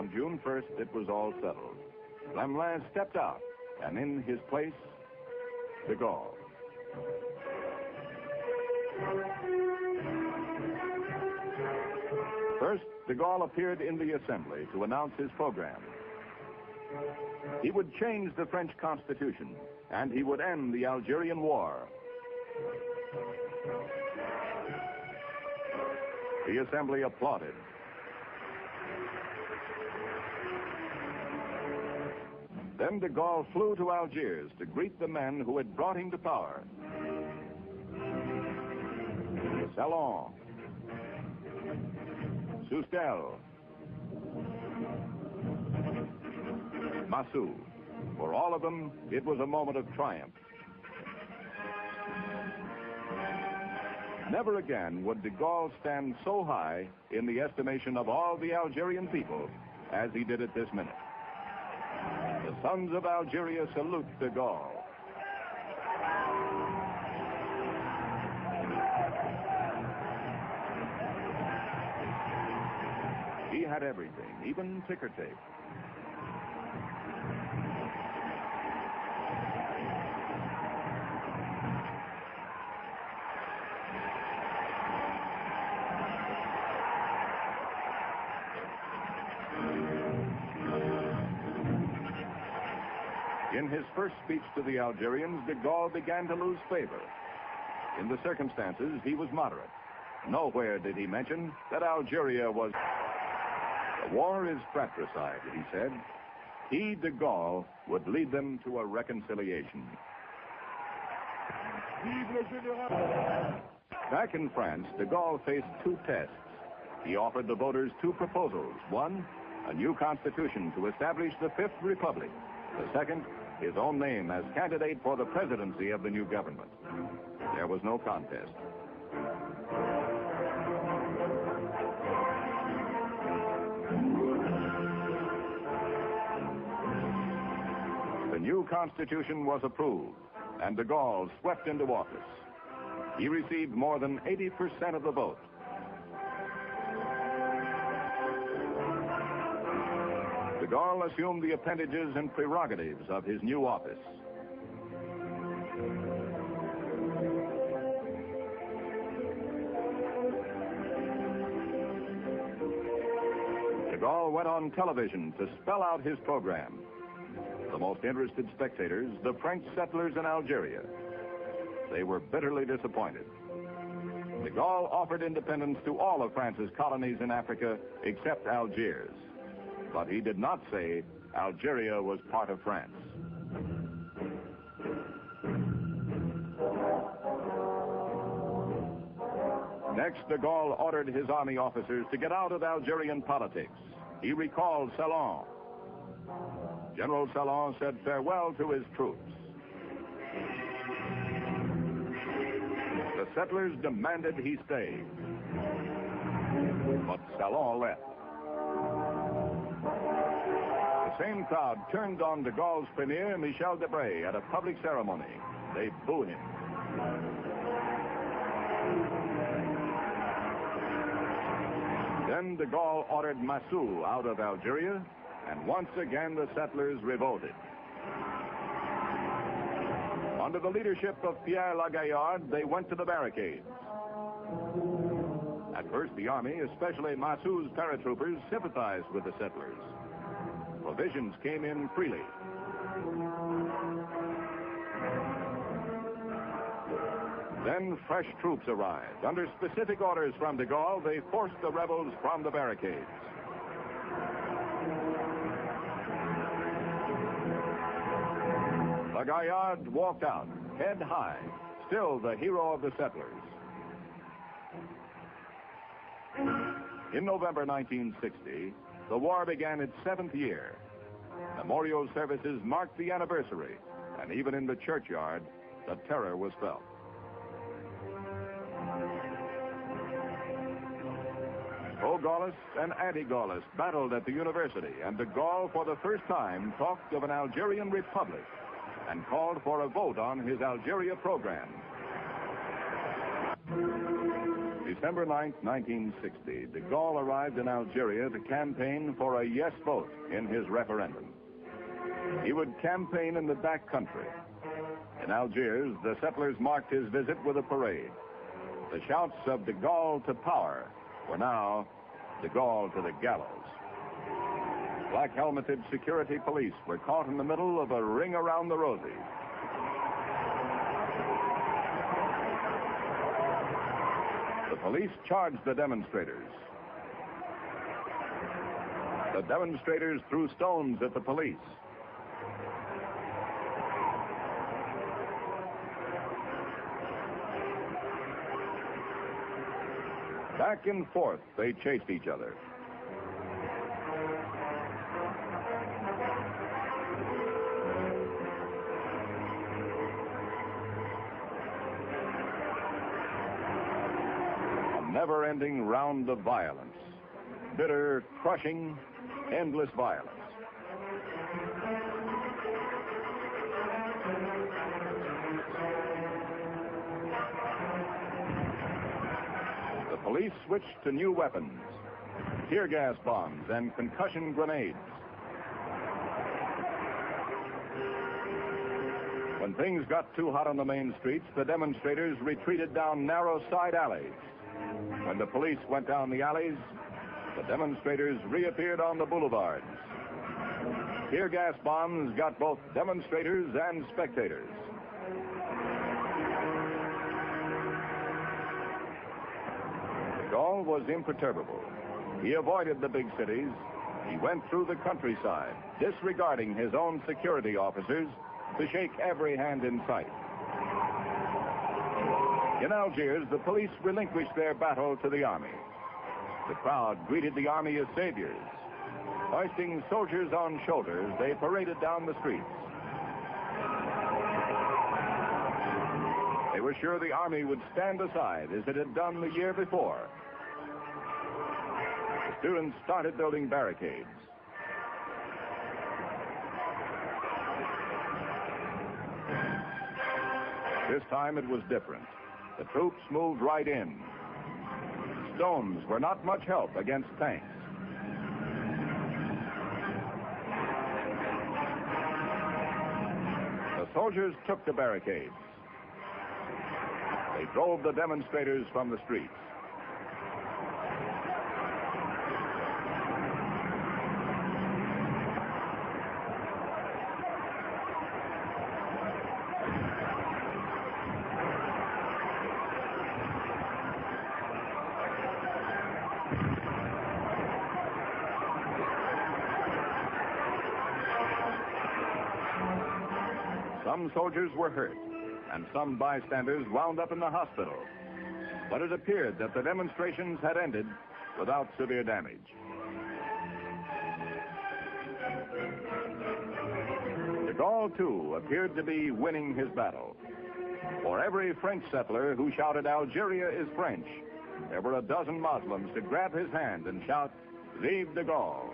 On June 1st, it was all settled. Lemelin stepped out, and in his place, de Gaulle. First, de Gaulle appeared in the Assembly to announce his program. He would change the French Constitution, and he would end the Algerian War. The Assembly applauded. Then de Gaulle flew to Algiers to greet the men who had brought him to power. Salon, Soustelle, Massu. For all of them, it was a moment of triumph. Never again would de Gaulle stand so high in the estimation of all the Algerian people as he did at this minute. The sons of Algeria salute de Gaulle. He had everything, even ticker tape. In his first speech to the Algerians, de Gaulle began to lose favor. In the circumstances, he was moderate. Nowhere did he mention that Algeria was... The war is fratricide, he said. He, de Gaulle, would lead them to a reconciliation. Back in France, de Gaulle faced two tests. He offered the voters two proposals. One, a new constitution to establish the Fifth Republic. The second, his own name as candidate for the presidency of the new government. There was no contest. The new constitution was approved, and de Gaulle swept into office. He received more than 80% of the vote. De Gaulle assumed the appendages and prerogatives of his new office. De Gaulle went on television to spell out his program. The most interested spectators, the French settlers in Algeria. They were bitterly disappointed. De Gaulle offered independence to all of France's colonies in Africa except Algiers. But he did not say Algeria was part of France. Next, de Gaulle ordered his army officers to get out of Algerian politics. He recalled Salon. General Salon said farewell to his troops. The settlers demanded he stay. But Salon left. The same crowd turned on de Gaulle's premier, Michel Debré, at a public ceremony. They booed him. Then de Gaulle ordered Massu out of Algeria, and once again the settlers revolted. Under the leadership of Pierre Guiard, they went to the barricades. At first, the army, especially Massu's paratroopers, sympathized with the settlers. Provisions came in freely. Then fresh troops arrived. Under specific orders from de Gaulle, they forced the rebels from the barricades. Guiard walked out, head high, still the hero of the settlers. In November 1960, the war began its 7th year. Memorial services marked the anniversary, and even in the churchyard, the terror was felt. Pro-Gaullists and anti-Gaullists battled at the university, and de Gaulle, for the first time, talked of an Algerian republic and called for a vote on his Algeria program. December 9th, 1960, de Gaulle arrived in Algeria to campaign for a yes vote in his referendum. He would campaign in the back country. In Algiers, the settlers marked his visit with a parade. The shouts of de Gaulle to power were now de Gaulle to the gallows. Black-helmeted security police were caught in the middle of a ring around the rosy. The police charged the demonstrators. The demonstrators threw stones at the police. Back and forth, they chased each other. A never-ending round of violence. Bitter, crushing, endless violence. The police switched to new weapons, tear gas bombs and concussion grenades. When things got too hot on the main streets, the demonstrators retreated down narrow side alleys. When the police went down the alleys, the demonstrators reappeared on the boulevards. Tear gas bombs got both demonstrators and spectators. De Gaulle was imperturbable. He avoided the big cities. He went through the countryside, disregarding his own security officers to shake every hand in sight. In Algiers, the police relinquished their battle to the army. The crowd greeted the army as saviors. Hoisting soldiers on shoulders, they paraded down the streets. They were sure the army would stand aside as it had done the year before. The students started building barricades. This time it was different. The troops moved right in. Stones were not much help against tanks. The soldiers took the barricades. They drove the demonstrators from the streets. Some soldiers were hurt, and some bystanders wound up in the hospital. But it appeared that the demonstrations had ended without severe damage. De Gaulle, too, appeared to be winning his battle. For every French settler who shouted, "Algeria is French," there were a dozen Muslims to grab his hand and shout, "Vive de Gaulle."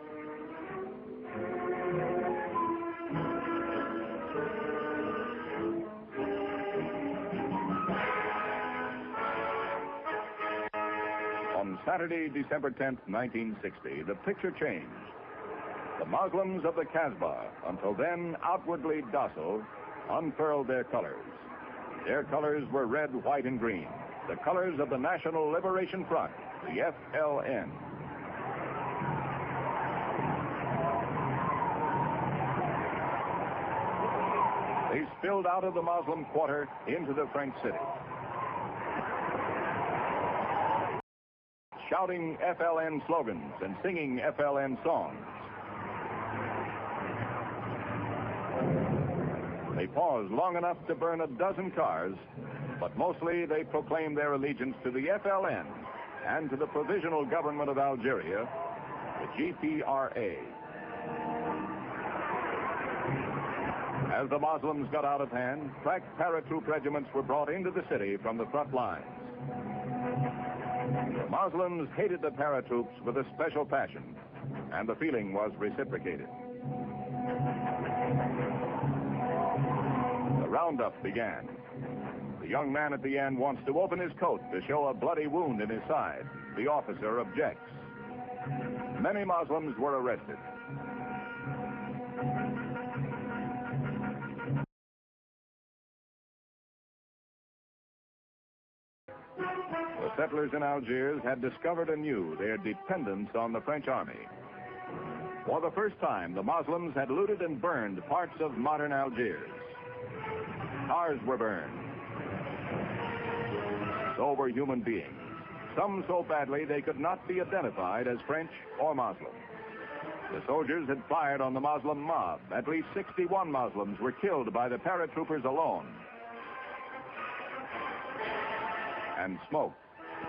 On Saturday, December 10th, 1960, the picture changed. The Muslims of the Kasbah, until then outwardly docile, unfurled their colors. Their colors were red, white, and green, the colors of the National Liberation Front, the FLN. They spilled out of the Muslim quarter into the French city, shouting FLN slogans and singing FLN songs. They paused long enough to burn a dozen cars, but mostly they proclaimed their allegiance to the FLN and to the Provisional Government of Algeria, the GPRA. As the Muslims got out of hand, crack paratroop regiments were brought into the city from the front lines. The Muslims hated the paratroops with a special passion, and the feeling was reciprocated. The roundup began. The young man at the end wants to open his coat to show a bloody wound in his side. The officer objects. Many Muslims were arrested. The settlers in Algiers had discovered anew their dependence on the French army. For the first time, the Muslims had looted and burned parts of modern Algiers. Cars were burned. So were human beings, some so badly they could not be identified as French or Muslim. The soldiers had fired on the Muslim mob. At least 61 Muslims were killed by the paratroopers alone. And smoke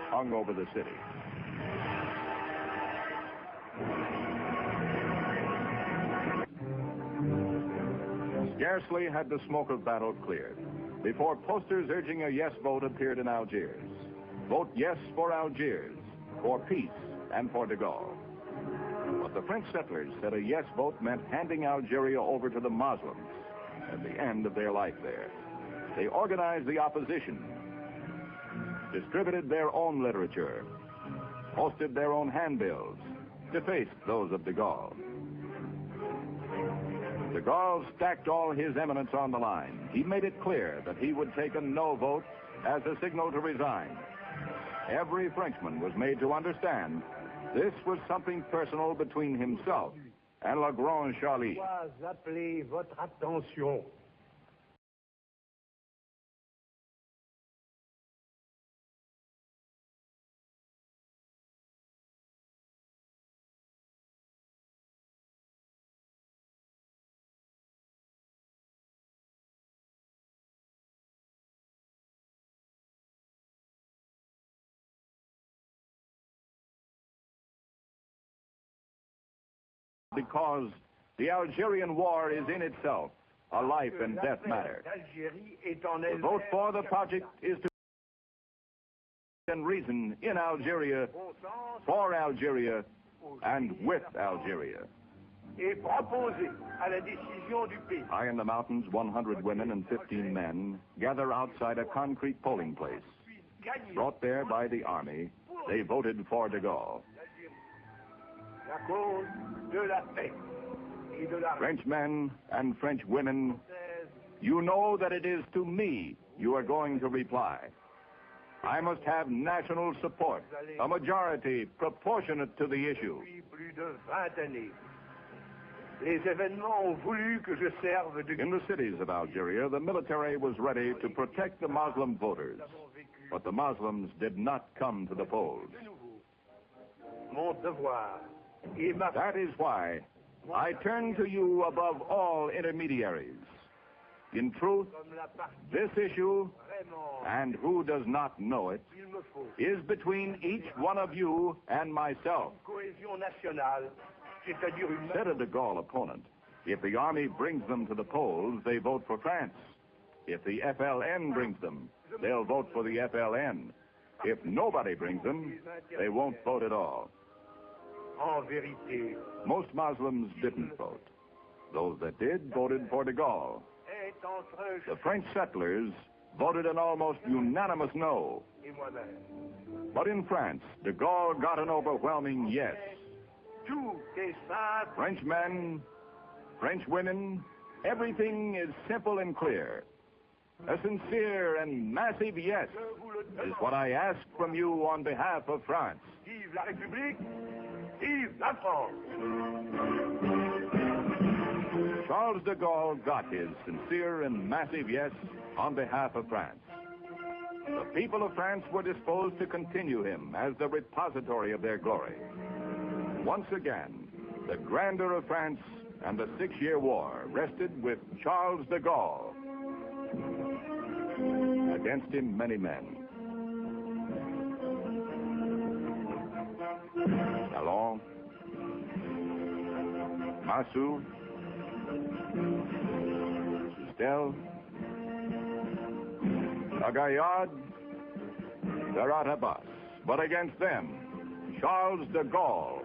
hung over the city. Scarcely had the smoke of battle cleared before posters urging a yes vote appeared in Algiers. Vote yes for Algiers, for peace, and for de Gaulle. But the French settlers said a yes vote meant handing Algeria over to the Muslims at the end of their life there. They organized the opposition, distributed their own literature, posted their own handbills, defaced those of de Gaulle. De Gaulle stacked all his eminence on the line. He made it clear that he would take a no vote as a signal to resign. Every Frenchman was made to understand this was something personal between himself and Le Grand Charlie. J'appelle votre attention. Because the Algerian war is in itself a life and death matter. The vote for the project is to and reason in Algeria, for Algeria, and with Algeria. High in the mountains, 100 women and 15 men gather outside a concrete polling place. Brought there by the army, they voted for de Gaulle. French men and French women, you know that it is to me you are going to reply. I must have national support, a majority proportionate to the issue. In the cities of Algeria, the military was ready to protect the Muslim voters, but the Muslims did not come to the polls. That is why I turn to you above all intermediaries. In truth, this issue, and who does not know it, is between each one of you and myself. Said a de Gaulle opponent, if the army brings them to the polls, they vote for France. If the FLN brings them, they'll vote for the FLN. If nobody brings them, they won't vote at all. Most Muslims didn't vote. Those that did voted for de Gaulle. The French settlers voted an almost unanimous no. But in France, de Gaulle got an overwhelming yes. French men, French women, everything is simple and clear. A sincere and massive yes is what I ask from you on behalf of France. Vive la République! Vive la France! Charles de Gaulle got his sincere and massive yes on behalf of France. The people of France were disposed to continue him as the repository of their glory. Once again, the grandeur of France and the 6-year war rested with Charles de Gaulle. Against him, many men. Talon, Massu, Sustel, Bigeard, Abbas. But against them, Charles de Gaulle.